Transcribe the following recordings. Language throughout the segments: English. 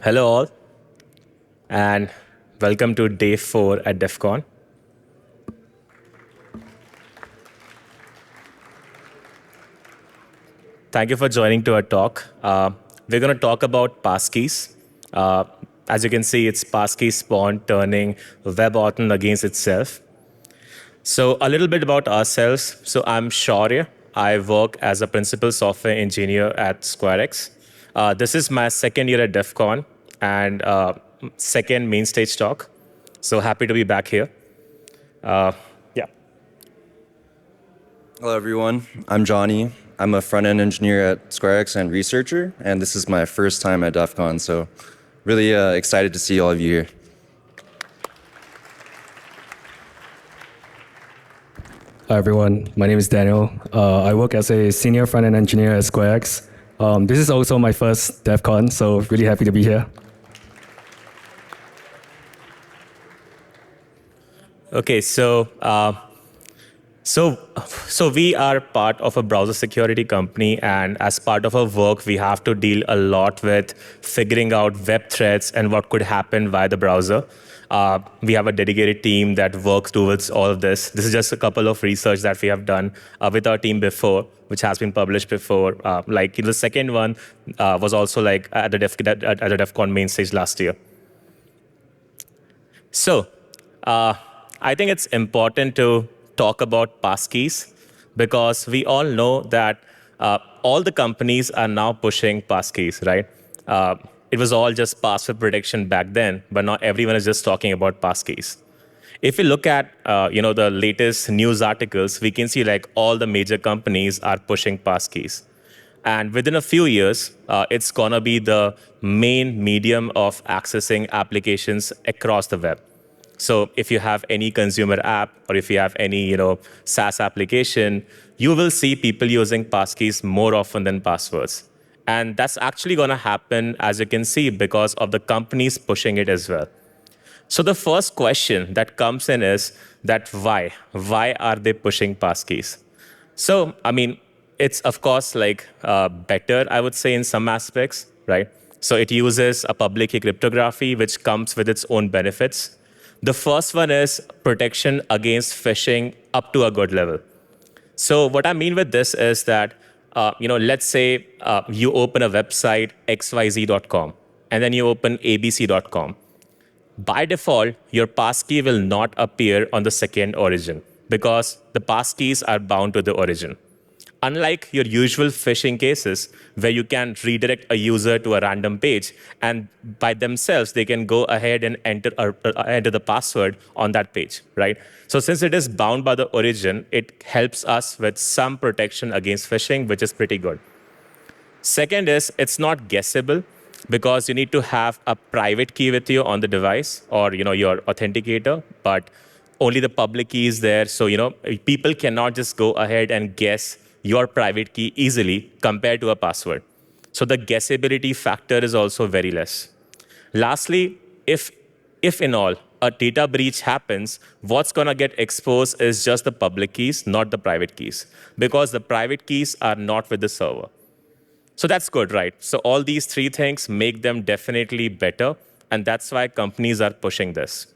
Hello all, and welcome to day 4 at DEF CON. Thank you for joining to our talk. We're going to talk about Passkeys. As you can see, it's Passkeys Pwned turning WebAuthn against itself. So a little bit about ourselves. So I'm Shaurya. I work as a principal software engineer at SquareX. This is my second year at DEF CON and second main stage talk. So happy to be back here. Yeah. Hello, everyone. I'm Johnny. I'm a front-end engineer at SquareX and researcher, and this is my first time at DEF CON, so really excited to see all of you here. Hi everyone, my name is Daniel. I work as a senior front-end engineer at SquareX. This is also my first DEF CON, so really happy to be here. Okay, so we are part of a browser security company, and as part of our work, we have to deal a lot with figuring out web threats and what could happen via the browser. We have a dedicated team that works towards all of this. This is just a couple of research that we have done with our team before, which has been published before. Like the second one was also like at the DEF CON main stage last year. So I think it's important to talk about passkeys because we all know that all the companies are now pushing passkeys, right? It was all just password protection back then, but now everyone is just talking about passkeys. If we look at the latest news articles, we can see like all the major companies are pushing passkeys. And within a few years, it's gonna be the main medium of accessing applications across the web. So if you have any consumer app or if you have any SaaS application, you will see people using passkeys more often than passwords. And that's actually going to happen, as you can see, because of the companies pushing it as well. So the first question that comes in is that why? Why are they pushing passkeys? So, I mean, it's of course like better, I would say, in some aspects, right? So it uses a public key cryptography, which comes with its own benefits. The first one is protection against phishing up to a good level. So what I mean with this is that, let's say you open a website, xyz.com, and then you open abc.com. By default, your passkey will not appear on the second origin because the passkeys are bound to the origin. Unlike your usual phishing cases where you can redirect a user to a random page and by themselves they can go ahead and enter the password on that page, right? So since it is bound by the origin, it helps us with some protection against phishing, which is pretty good. Second is it's not guessable because you need to have a private key with you on the device or your authenticator, but only the public key is there. So people cannot just go ahead and guess your private key easily compared to a password. So the guessability factor is also very less. Lastly, if in all a data breach happens, what's going to get exposed is just the public keys, not the private keys, because the private keys are not with the server. So that's good, right? So all these three things make them definitely better, and that's why companies are pushing this.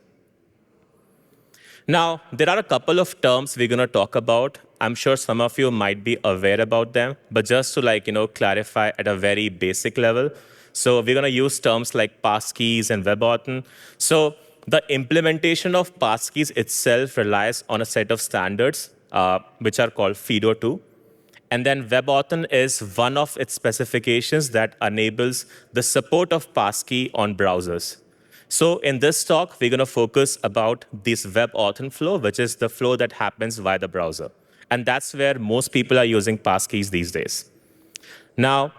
Now, there are a couple of terms we're going to talk about. I'm sure some of you might be aware about them, but just to clarify at a very basic level. So we're going to use terms like passkeys and WebAuthn. So the implementation of passkeys itself relies on a set of standards, which are called FIDO2. And then WebAuthn is one of its specifications that enables the support of passkey on browsers. So in this talk, we're going to focus about this WebAuthn flow, which is the flow that happens via the browser. And that's where most people are using passkeys these days. Now,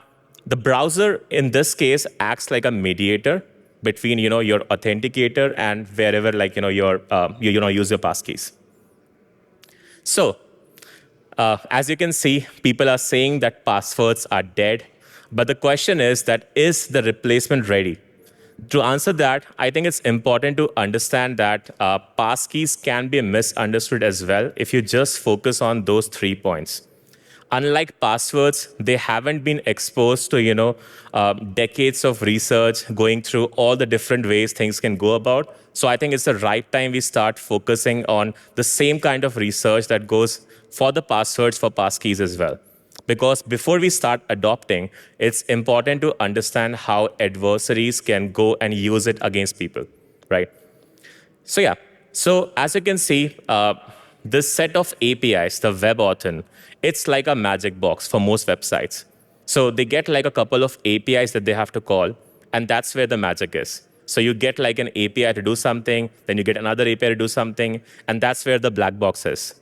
the browser in this case acts like a mediator between your authenticator and wherever use your passkeys. So as you can see, people are saying that passwords are dead. But the question is that is the replacement ready? To answer that, I think it's important to understand that passkeys can be misunderstood as well if you just focus on those 3 points. Unlike passwords, they haven't been exposed to decades of research going through all the different ways things can go about. So I think it's the right time we start focusing on the same kind of research that goes for the passwords for passkeys as well. Because before we start adopting, it's important to understand how adversaries can go and use it against people, right? So yeah, so as you can see, this set of APIs, the WebAuthn, it's like a magic box for most websites. So they get like a couple of APIs that they have to call, and that's where the magic is. So you get like an API to do something, then you get another API to do something, and that's where the black box is.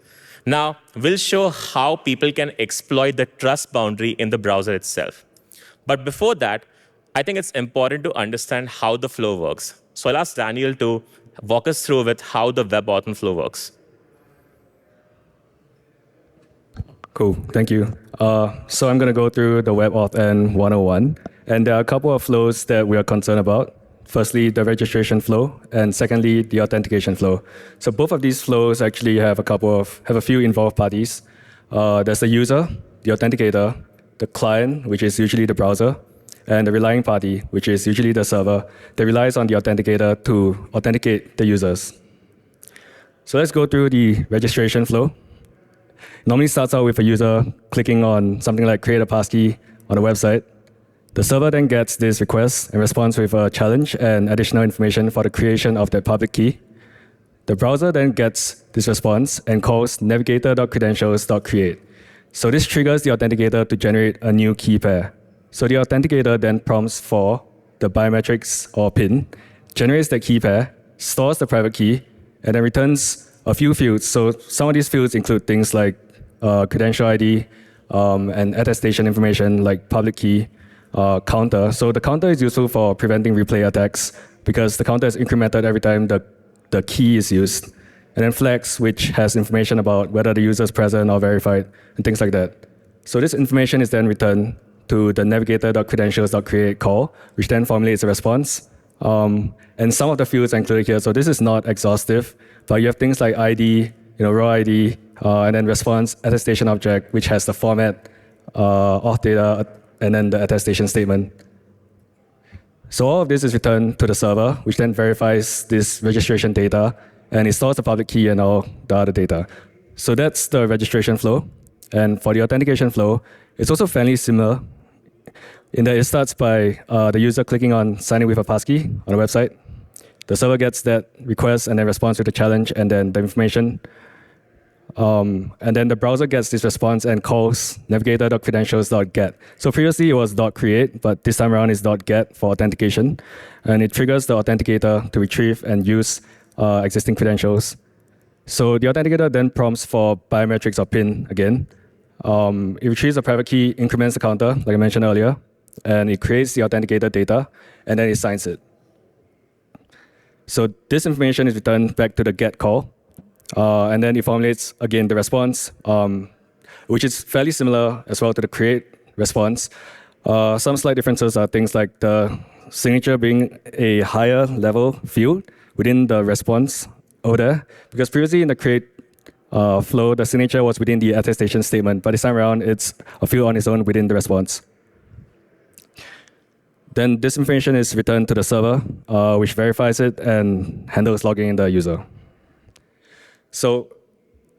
Now, we'll show how people can exploit the trust boundary in the browser itself. But before that, I think it's important to understand how the flow works. So I'll ask Daniel to walk us through with how the WebAuthn flow works. Cool, thank you. So I'm going to go through the WebAuthn 101. And there are a couple of flows that we are concerned about. Firstly, the registration flow, and secondly, the authentication flow. So both of these flows actually have a few involved parties. There's the user, the authenticator, the client, which is usually the browser, and the relying party, which is usually the server, that relies on the authenticator to authenticate the users. So let's go through the registration flow. It normally starts out with a user clicking on something like create a passkey on a website. The server then gets this request and responds with a challenge and additional information for the creation of that public key. The browser then gets this response and calls navigator.credentials.create. So this triggers the authenticator to generate a new key pair. So the authenticator then prompts for the biometrics or PIN, generates the key pair, stores the private key, and then returns a few fields. So some of these fields include things like credential ID and attestation information like public key, counter. So the counter is useful for preventing replay attacks because the counter is incremented every time the key is used. And then flags, which has information about whether the user is present or verified and things like that. So this information is then returned to the navigator.credentials.create call, which then formulates a response. And some of the fields are included here. So this is not exhaustive, but you have things like ID, row ID, and then response attestation object, which has the format, auth data, and then the attestation statement. So all of this is returned to the server, which then verifies this registration data, and it stores the public key and all the other data. So that's the registration flow. And for the authentication flow, it's also fairly similar in that it starts by the user clicking on signing with a passkey on a website. The server gets that request and then responds with the challenge and then the information. And then the browser gets this response and calls navigator.credentials.get. So previously it was .create, but this time around it's .get for authentication. And it triggers the authenticator to retrieve and use existing credentials. So the authenticator then prompts for biometrics or PIN again. It retrieves a private key, increments the counter, like I mentioned earlier, and it creates the authenticator data, and then it signs it. So this information is returned back to the get call. And then it formulates, again, the response, which is fairly similar as well to the create response. Some slight differences are things like the signature being a higher level field within the response over there. Because previously in the create flow, the signature was within the attestation statement, but this time around, it's a field on its own within the response. Then this information is returned to the server, which verifies it and handles logging in the user. So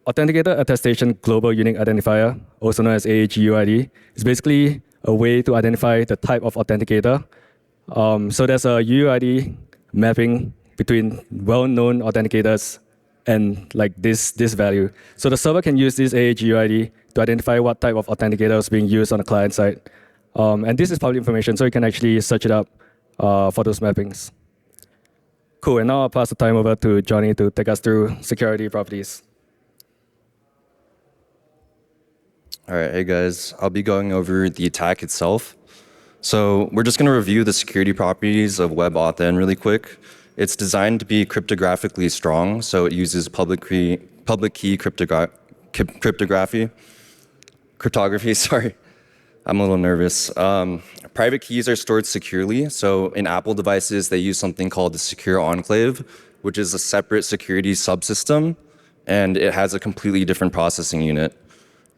Authenticator Attestation Global Unique Identifier, also known as AAGUID, is basically a way to identify the type of authenticator. So there's a UUID mapping between well-known authenticators and like this value. So the server can use this AAGUID to identify what type of authenticator is being used on the client side. And this is public information, so you can actually search it up for those mappings. Cool, and now I'll pass the time over to Johnny to take us through security properties. All right, hey guys, I'll be going over the attack itself. So we're just going to review the security properties of WebAuthn really quick. It's designed to be cryptographically strong, so it uses public key cryptography. Sorry, I'm a little nervous. Private keys are stored securely. So in Apple devices, they use something called the Secure Enclave, which is a separate security subsystem, and it has a completely different processing unit.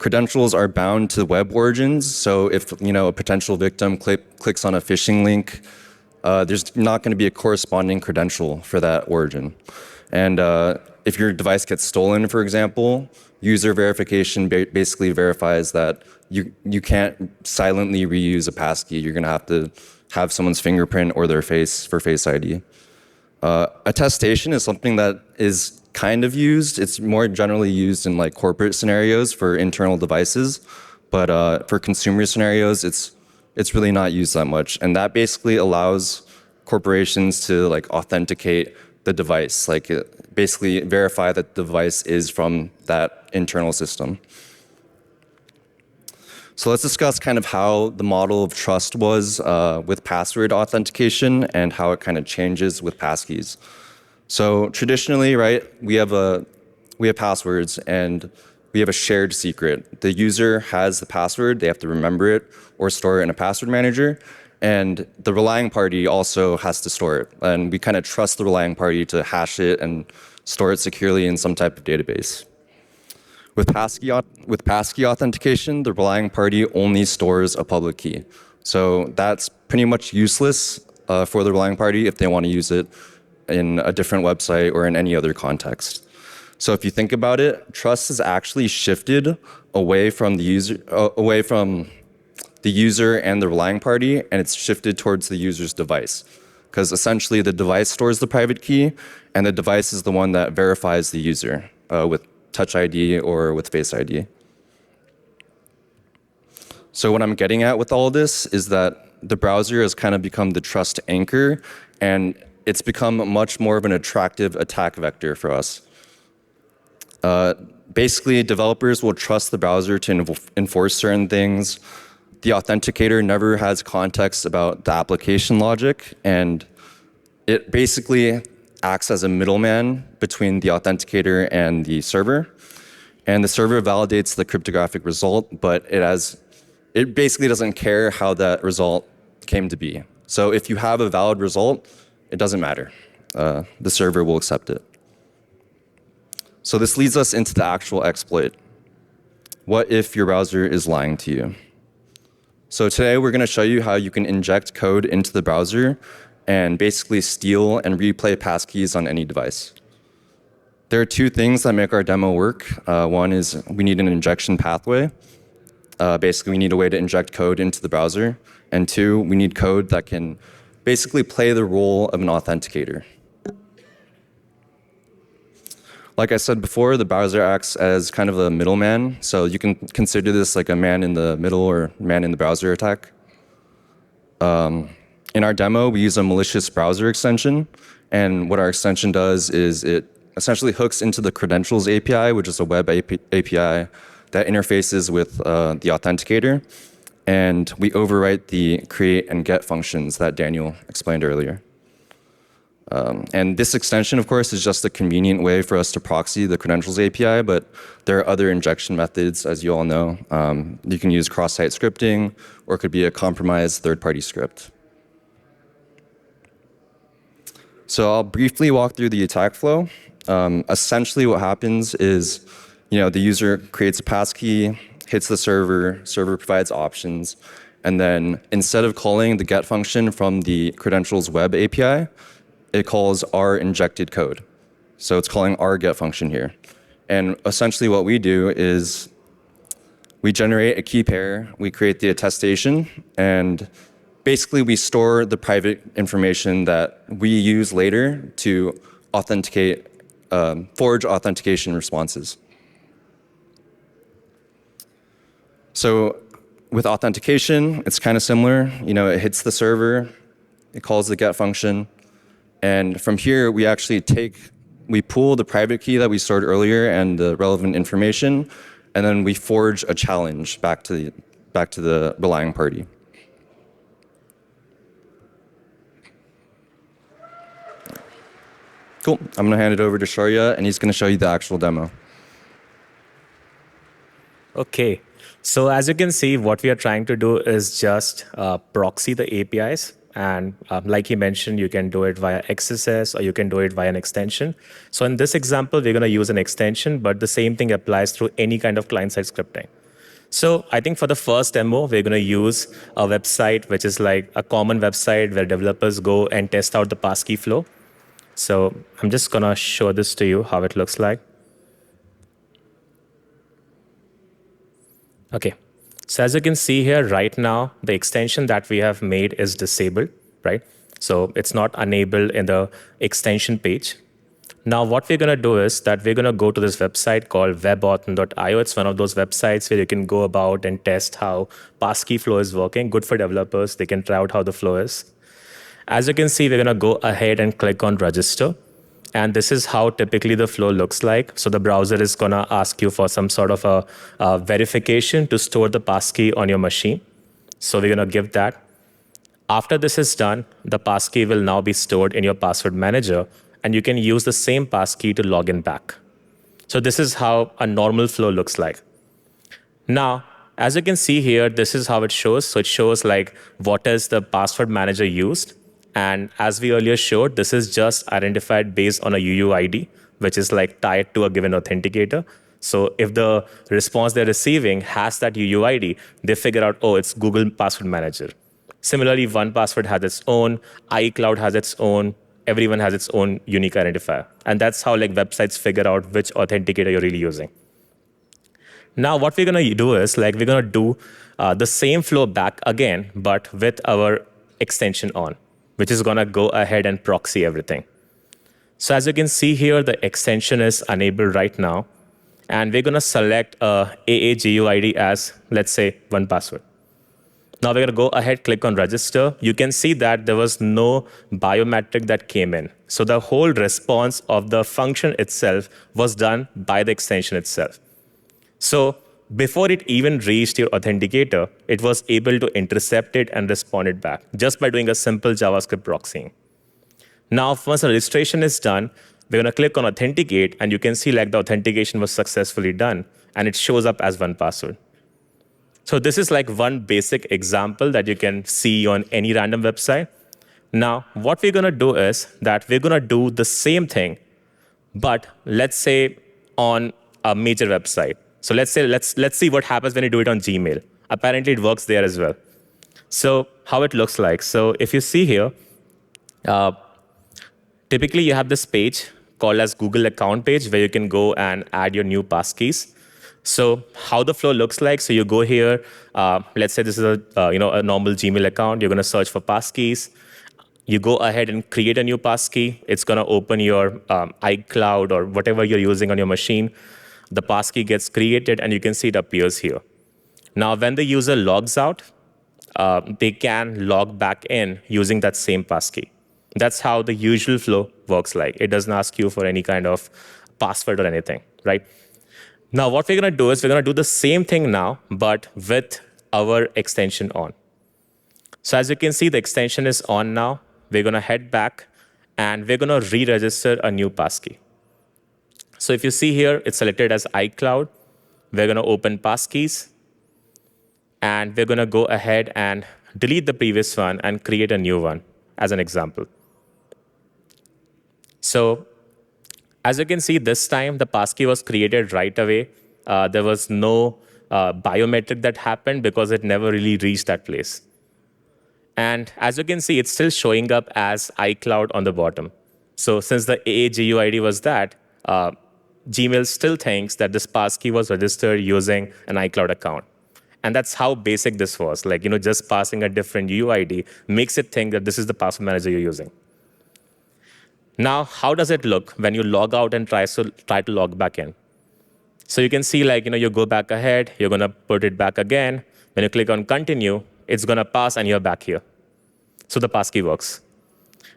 Credentials are bound to web origins, so if a potential victim clicks on a phishing link, there's not going to be a corresponding credential for that origin. And if your device gets stolen, for example, user verification basically verifies that you can't silently reuse a passkey. You're going to have someone's fingerprint or their face for Face ID. Attestation is something that is kind of used. It's more generally used in like corporate scenarios for internal devices, but for consumer scenarios, it's really not used that much. And that basically allows corporations to like authenticate the device, like basically verify that the device is from that internal system. So let's discuss kind of how the model of trust was with password authentication and how it kind of changes with passkeys. So traditionally, right, we have passwords and we have a shared secret. The user has the password, they have to remember it or store it in a password manager, and the relying party also has to store it. And we kind of trust the relying party to hash it and store it securely in some type of database. With passkey authentication, the relying party only stores a public key. So that's pretty much useless for the relying party if they want to use it in a different website or in any other context. So if you think about it, trust has actually shifted away from the user and the relying party, and it's shifted towards the user's device. Because essentially the device stores the private key, and the device is the one that verifies the user with Touch ID or with Face ID. So what I'm getting at with all of this is that the browser has kind of become the trust anchor, and it's become much more of an attractive attack vector for us. Basically, developers will trust the browser to enforce certain things. The authenticator never has context about the application logic, and it basically acts as a middleman between the authenticator and the server. And the server validates the cryptographic result, but it basically doesn't care how that result came to be. So if you have a valid result, it doesn't matter. The server will accept it. So this leads us into the actual exploit. What if your browser is lying to you? So today we're going to show you how you can inject code into the browser and basically steal and replay passkeys on any device. There are two things that make our demo work. One is we need an injection pathway. Basically, we need a way to inject code into the browser. And two, we need code that can basically play the role of an authenticator. Like I said before, the browser acts as kind of a middleman. So you can consider this like a man in the middle or man in the browser attack. In our demo, we use a malicious browser extension. And what our extension does is it essentially hooks into the credentials API, which is a web API that interfaces with the authenticator. And we overwrite the create and get functions that Daniel explained earlier. And this extension, of course, is just a convenient way for us to proxy the credentials API, but there are other injection methods, as you all know. You can use cross-site scripting, or it could be a compromised third-party script. So I'll briefly walk through the attack flow. Essentially what happens is, the user creates a passkey, hits the server provides options, and then instead of calling the get function from the credentials web API, it calls our injected code. So it's calling our get function here. And essentially what we do is we generate a key pair, we create the attestation, and basically we store the private information that we use later to authenticate, forge authentication responses. So with authentication, it's kind of similar. It hits the server, it calls the get function, and from here we actually we pull the private key that we stored earlier and the relevant information, and then we forge a challenge back to the relying party. Cool. I'm going to hand it over to Shaurya, and he's going to show you the actual demo. Okay. So as you can see, what we are trying to do is just proxy the APIs. And like he mentioned, you can do it via XSS or you can do it via an extension. So in this example, we're going to use an extension, but the same thing applies through any kind of client-side scripting. So I think for the first demo, we're going to use a website, which is like a common website where developers go and test out the passkey flow. So I'm just going to show this to you, how it looks like. Okay. So as you can see here, right now, the extension that we have made is disabled, right? So it's not enabled in the extension page. Now, what we're going to do is that we're going to go to this website called WebAuthn.io. It's one of those websites where you can go about and test how passkey flow is working. Good for developers. They can try out how the flow is. As you can see, we're going to go ahead and click on register. And this is how typically the flow looks like. So the browser is going to ask you for some sort of a verification to store the passkey on your machine. So we're going to give that. After this is done, the passkey will now be stored in your password manager, and you can use the same passkey to log in back. So this is how a normal flow looks like. Now, as you can see here, this is how it shows. So it shows like what is the password manager used. And as we earlier showed, this is just identified based on a UUID, which is like tied to a given authenticator. So if the response they're receiving has that UUID, they figure out, oh, it's Google Password Manager. Similarly, 1Password has its own, iCloud has its own, everyone has its own unique identifier. And that's how like websites figure out which authenticator you're really using. Now, what we're going to do is like we're going to do the same flow back again, but with our extension on, which is going to go ahead and proxy everything. So as you can see here, the extension is enabled right now. And we're going to select AAGUID as, let's say, 1Password. Now we're going to go ahead, click on register. You can see that there was no biometric that came in. So the whole response of the function itself was done by the extension itself. So before it even reached your authenticator, it was able to intercept it and respond it back just by doing a simple JavaScript proxying. Now, once the registration is done, we're going to click on authenticate, and you can see like the authentication was successfully done, and it shows up as 1Password. So this is like one basic example that you can see on any random website. Now, what we're going to do is that we're going to do the same thing, but let's say on a major website. So let's see what happens when you do it on Gmail. Apparently, it works there as well. So how it looks like. So if you see here, typically you have this page called as Google account page where you can go and add your new passkeys. So how the flow looks like, so you go here, let's say this is a normal Gmail account, you're going to search for passkeys. You go ahead and create a new passkey. It's going to open your iCloud or whatever you're using on your machine. The passkey gets created, and you can see it appears here. Now, when the user logs out, they can log back in using that same passkey. That's how the usual flow works like. It doesn't ask you for any kind of password or anything, right? Now, what we're going to do is we're going to do the same thing now, but with our extension on. So as you can see, the extension is on now. We're going to head back, and we're going to re-register a new passkey. So if you see here, it's selected as iCloud. We're going to open Passkeys, and we're going to go ahead and delete the previous one and create a new one as an example. So as you can see, this time the passkey was created right away. There was no biometric that happened because it never really reached that place. And as you can see, it's still showing up as iCloud on the bottom. So since the AAGUID was that, Gmail still thinks that this passkey was registered using an iCloud account. And that's how basic this was. Like, just passing a different UUID makes it think that this is the password manager you're using. Now, how does it look when you log out and try to log back in? So you can see, like, you go back ahead, you're going to put it back again. When you click on continue, it's going to pass, and you're back here. So the passkey works.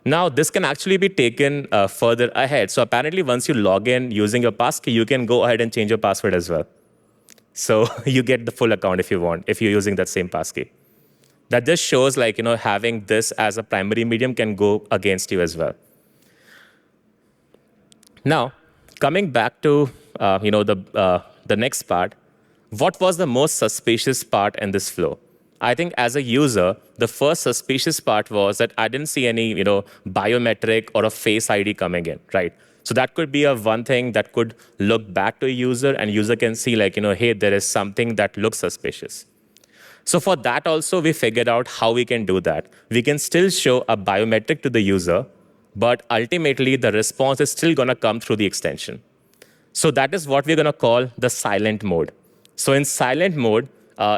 Now, this can actually be taken further ahead. So apparently, once you log in using your passkey, you can go ahead and change your password as well. So you get the full account if you want, if you're using that same passkey. That just shows, like, having this as a primary medium can go against you as well. Now, coming back to the next part, what was the most suspicious part in this flow? I think as a user, the first suspicious part was that I didn't see any biometric or a face ID coming in, right? So that could be a one thing that could look back to a user, and user can see like, hey, there is something that looks suspicious. So for that also, we figured out how we can do that. We can still show a biometric to the user, but ultimately the response is still going to come through the extension. So that is what we're going to call the silent mode. So in silent mode,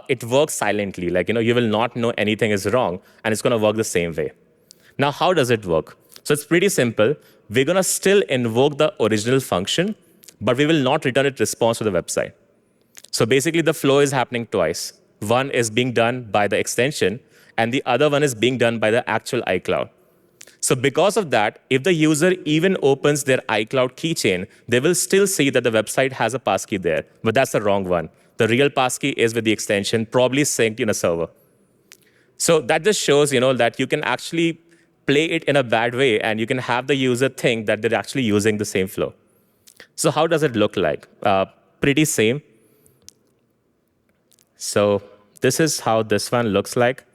it works silently. Like, you will not know anything is wrong, and it's going to work the same way. Now, how does it work? So it's pretty simple. We're going to still invoke the original function, but we will not return its response to the website. So basically, the flow is happening twice. One is being done by the extension, and the other one is being done by the actual iCloud. So because of that, if the user even opens their iCloud keychain, they will still see that the website has a passkey there, but that's the wrong one. The real passkey is with the extension, probably synced in a server. So that just shows, that you can actually play it in a bad way, and you can have the user think that they're actually using the same flow. So how does it look like? Pretty same. So this is how this one looks like.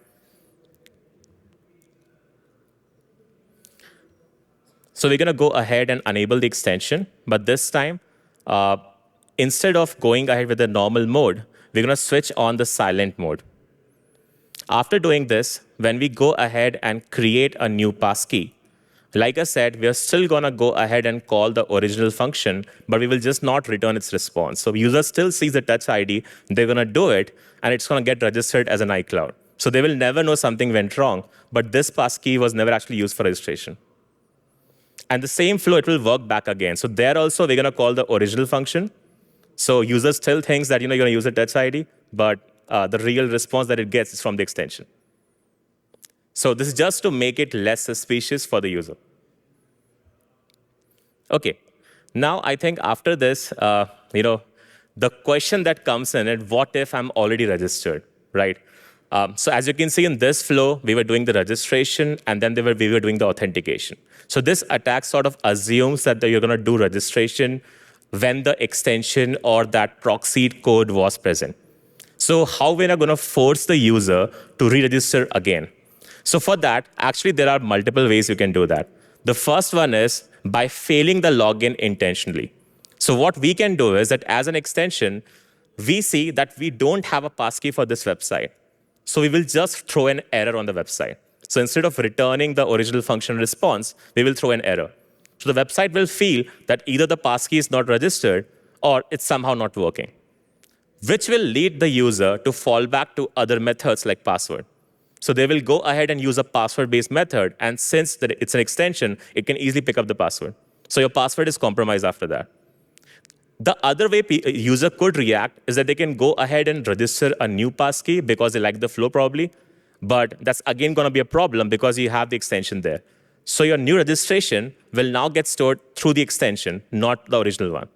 So we're going to go ahead and enable the extension, but this time, instead of going ahead with the normal mode, we're going to switch on the silent mode. After doing this, when we go ahead and create a new passkey, like I said, we are still going to go ahead and call the original function, but we will just not return its response. So user still sees the touch ID, they're going to do it, and it's going to get registered as an iCloud. So they will never know something went wrong, but this passkey was never actually used for registration. And the same flow, it will work back again. So there also, we're going to call the original function. So user still thinks that you're going to use a touch ID, but the real response that it gets is from the extension. So this is just to make it less suspicious for the user. OK. Now, I think after this, the question that comes in is, what if I'm already registered, right? So as you can see in this flow, we were doing the registration, and then we were doing the authentication. So this attack sort of assumes that you're going to do registration when the extension or that proxied code was present. So how we're going to force the user to re-register again? So for that, actually, there are multiple ways you can do that. The first one is by failing the login intentionally. So what we can do is that as an extension, we see that we don't have a passkey for this website. So we will just throw an error on the website. So instead of returning the original function response, we will throw an error. So the website will feel that either the passkey is not registered or it's somehow not working, which will lead the user to fall back to other methods like password. So they will go ahead and use a password-based method, and since it's an extension, it can easily pick up the password. So your password is compromised after that. The other way a user could react is that they can go ahead and register a new passkey because they like the flow probably, but that's again going to be a problem because you have the extension there. So your new registration will now get stored through the extension, not the original one.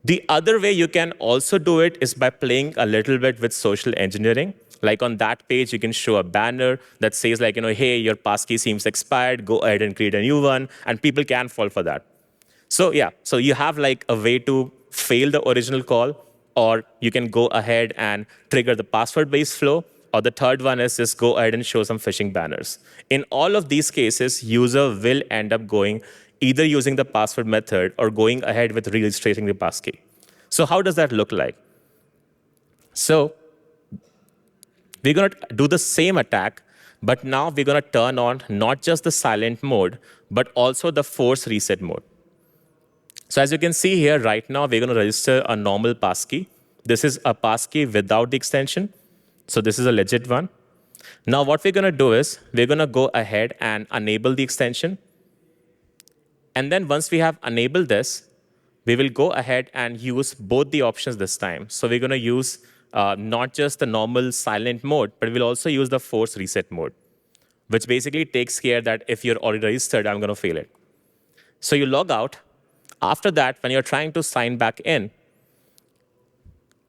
The other way you can also do it is by playing a little bit with social engineering. Like on that page, you can show a banner that says like, hey, your passkey seems expired, go ahead and create a new one, and people can fall for that. So yeah, so you have like a way to fail the original call, or you can go ahead and trigger the password-based flow, or the third one is just go ahead and show some phishing banners. In all of these cases, user will end up going either using the password method or going ahead with re-registering the passkey. So how does that look like? So we're going to do the same attack, but now we're going to turn on not just the silent mode, but also the force reset mode. So as you can see here, right now, we're going to register a normal passkey. This is a passkey without the extension. So this is a legit one. Now what we're going to do is we're going to go ahead and enable the extension. And then once we have enabled this, we will go ahead and use both the options this time. So we're going to use not just the normal silent mode, but we'll also use the force reset mode, which basically takes care that if you're already registered, I'm going to fail it. So you log out. After that, when you're trying to sign back in,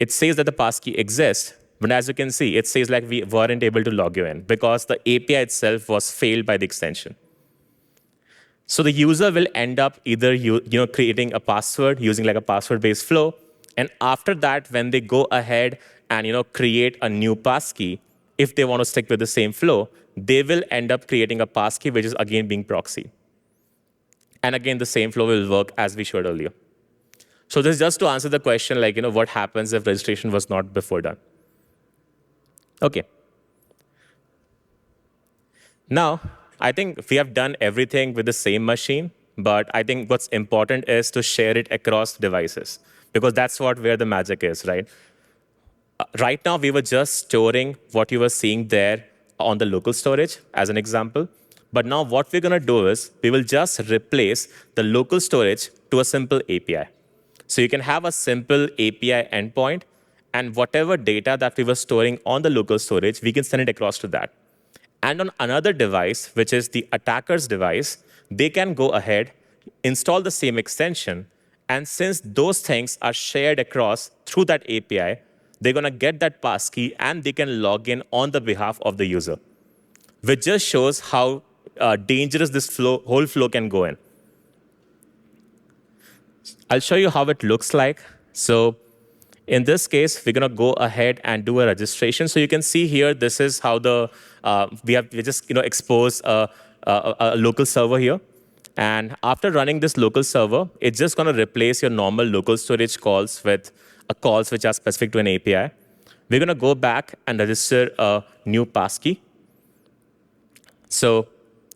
it says that the passkey exists. But as you can see, it says like we weren't able to log you in because the API itself was failed by the extension. So the user will end up either creating a password using like a password-based flow. And after that, when they go ahead and create a new passkey, if they want to stick with the same flow, they will end up creating a passkey which is again being proxied. And again, the same flow will work as we showed earlier. So this is just to answer the question, like, what happens if registration was not before done? Okay. Now, I think we have done everything with the same machine, but I think what's important is to share it across devices, because that's where the magic is, right? Right now, we were just storing what you were seeing there on the local storage as an example. But now what we're going to do is we will just replace the local storage to a simple API. So you can have a simple API endpoint, and whatever data that we were storing on the local storage, we can send it across to that. And on another device, which is the attacker's device, they can go ahead, install the same extension, and since those things are shared across through that API, they're going to get that passkey and they can log in on the behalf of the user, which just shows how dangerous this whole flow can go in. I'll show you how it looks like. So in this case, we're going to go ahead and do a registration. So you can see here, this is how we just expose a local server here. And after running this local server, it's just going to replace your normal local storage calls with calls which are specific to an API. We're going to go back and register a new passkey. So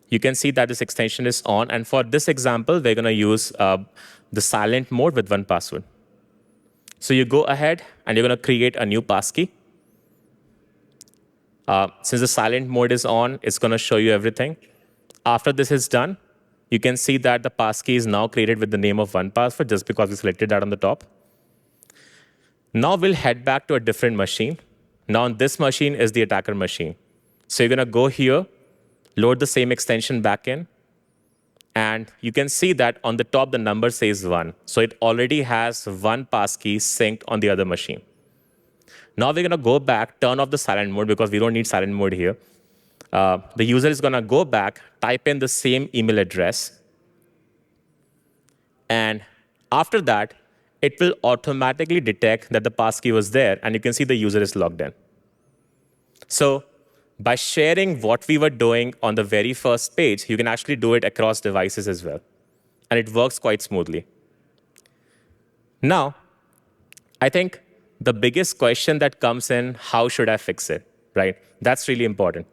you can see that this extension is on. And for this example, we're going to use the silent mode with 1Password. So you go ahead and you're going to create a new passkey. Since the silent mode is on, it's going to show you everything. After this is done, you can see that the passkey is now created with the name of 1Password just because we selected that on the top. Now we'll head back to a different machine. Now this machine is the attacker machine. So you're going to go here, load the same extension back in, and you can see that on the top, the number says 1. So it already has 1 passkey synced on the other machine. Now we're going to go back, turn off the silent mode because we don't need silent mode here. The user is going to go back, type in the same email address. And after that, it will automatically detect that the passkey was there, and you can see the user is logged in. So by sharing what we were doing on the very first page, you can actually do it across devices as well. And it works quite smoothly. Now, I think the biggest question that comes in, how should I fix it, right? That's really important.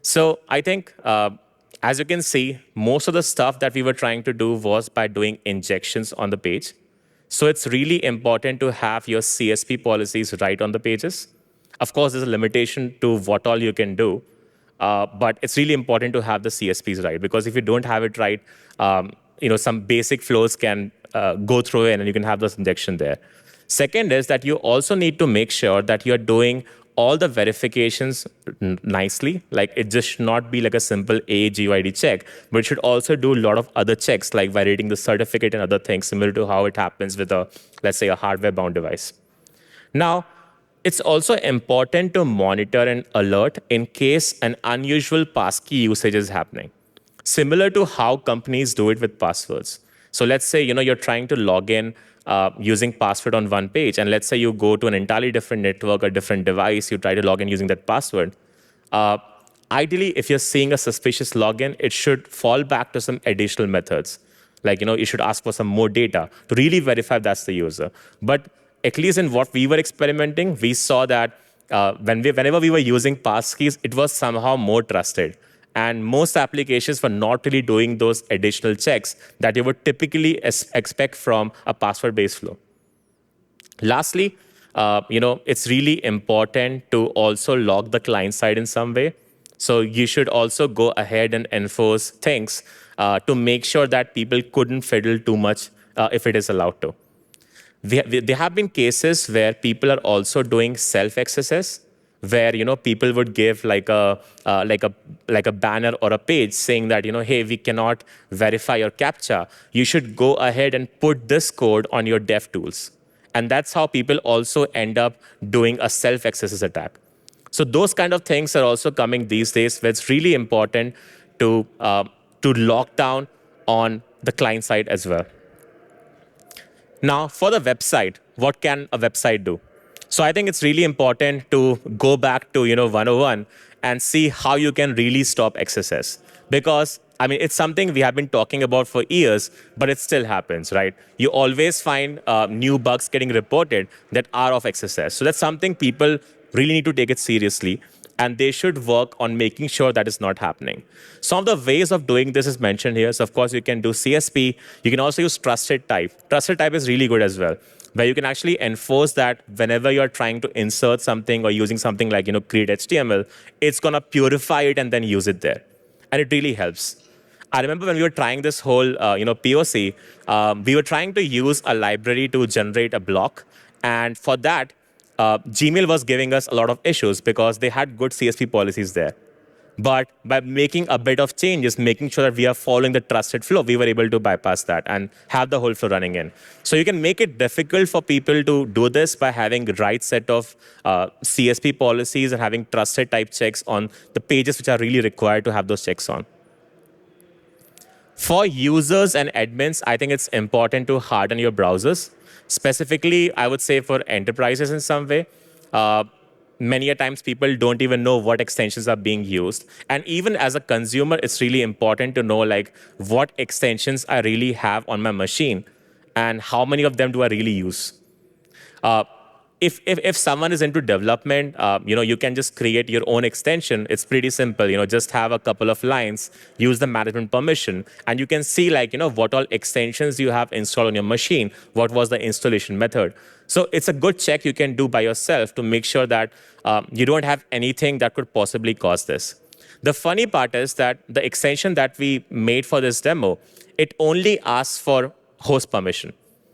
So I think, as you can see, most of the stuff that we were trying to do was by doing injections on the page. So it's really important to have your CSP policies right on the pages. Of course, there's a limitation to what all you can do, but it's really important to have the CSPs right, because if you don't have it right, some basic flows can go through it and you can have this injection there. Second is that you also need to make sure that you're doing all the verifications nicely. Like it just should not be like a simple AGUID check, but it should also do a lot of other checks, like validating the certificate and other things, similar to how it happens with let's say, a hardware-bound device. Now, it's also important to monitor and alert in case an unusual passkey usage is happening, similar to how companies do it with passwords. So let's say you're trying to log in using password on one page, and let's say you go to an entirely different network or different device, you try to log in using that password. Ideally, if you're seeing a suspicious login, it should fall back to some additional methods. Like you should ask for some more data to really verify that's the user. But at least in what we were experimenting, we saw that whenever we were using passkeys, it was somehow more trusted. And most applications were not really doing those additional checks that you would typically expect from a password-based flow. Lastly, it's really important to also log the client side in some way. So you should also go ahead and enforce things to make sure that people couldn't fiddle too much if it is allowed to. There have been cases where people are also doing self-XSS, where people would give like a banner or a page saying that hey, we cannot verify your captcha. You should go ahead and put this code on your dev tools, and that's how people also end up doing a self-XSS attack. So those kind of things are also coming these days, where it's really important to lock down on the client side as well. Now, for the website, what can a website do? So I think it's really important to go back to 101 and see how you can really stop XSS. Because I mean, it's something we have been talking about for years, but it still happens, right? You always find new bugs getting reported that are of XSS. So that's something people really need to take it seriously, and they should work on making sure that is not happening. Some of the ways of doing this is mentioned here. So of course, you can do CSP. You can also use trusted type. Trusted type is really good as well, where you can actually enforce that whenever you're trying to insert something or using something like create HTML, it's going to purify it and then use it there. And it really helps. I remember when we were trying this whole POC, we were trying to use a library to generate a block. And for that, Gmail was giving us a lot of issues because they had good CSP policies there. But by making a bit of changes, making sure that we are following the trusted flow, we were able to bypass that and have the whole flow running in. So you can make it difficult for people to do this by having the right set of CSP policies and having trusted type checks on the pages which are really required to have those checks on. For users and admins, I think it's important to harden your browsers. Specifically, I would say for enterprises in some way. Many a times people don't even know what extensions are being used. And even as a consumer, it's really important to know like what extensions I really have on my machine and how many of them do I really use. If someone is into development, you can just create your own extension. It's pretty simple. Just have a couple of lines, use the management permission, and you can see like what all extensions you have installed on your machine. What was the installation method? So it's a good check you can do by yourself to make sure that you don't have anything that could possibly cause this. The funny part is that the extension that we made for this demo, it only asks for host permission,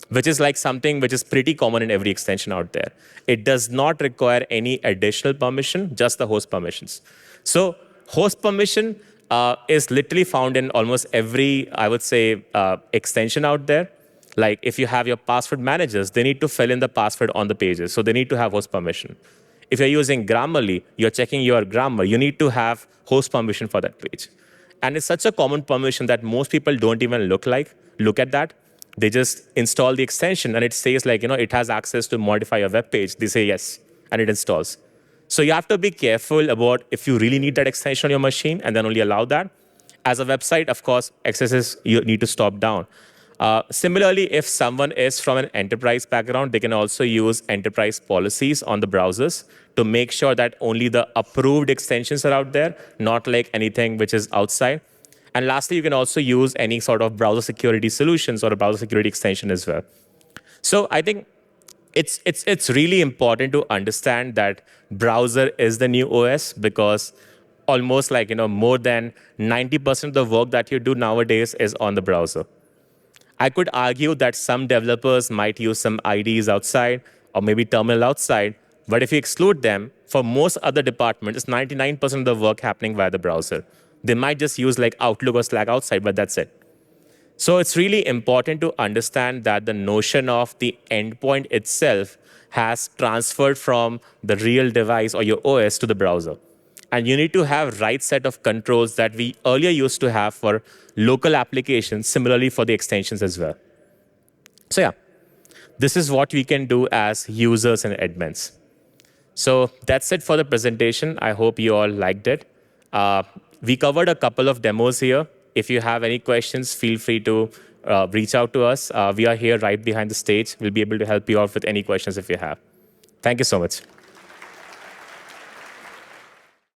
which is like something which is pretty common in every extension out there. It does not require any additional permission, just the host permissions. So host permission is literally found in almost every, I would say, extension out there. Like if you have your password managers, they need to fill in the password on the pages. So they need to have host permission. If you're using Grammarly, you're checking your grammar, you need to have host permission for that page. And it's such a common permission that most people don't even look at that. They just install the extension and it says like, it has access to modify your web page. They say yes, and it installs. So you have to be careful about if you really need that extension on your machine and then only allow that. As a website, of course, accesses you need to stop down. Similarly, if someone is from an enterprise background, they can also use enterprise policies on the browsers to make sure that only the approved extensions are out there, not like anything which is outside. And lastly, you can also use any sort of browser security solutions or a browser security extension as well. So I think it's really important to understand that browser is the new OS because almost like more than 90% of the work that you do nowadays is on the browser. I could argue that some developers might use some IDEs outside or maybe terminal outside, but if you exclude them, for most other departments, it's 99% of the work happening via the browser. They might just use like Outlook or Slack outside, but that's it. So it's really important to understand that the notion of the endpoint itself has transferred from the real device or your OS to the browser. And you need to have right set of controls that we earlier used to have for local applications, similarly for the extensions as well. So yeah, this is what we can do as users and admins. So that's it for the presentation. I hope you all liked it. We covered a couple of demos here. If you have any questions, feel free to reach out to us. We are here right behind the stage. We'll be able to help you out with any questions if you have. Thank you so much.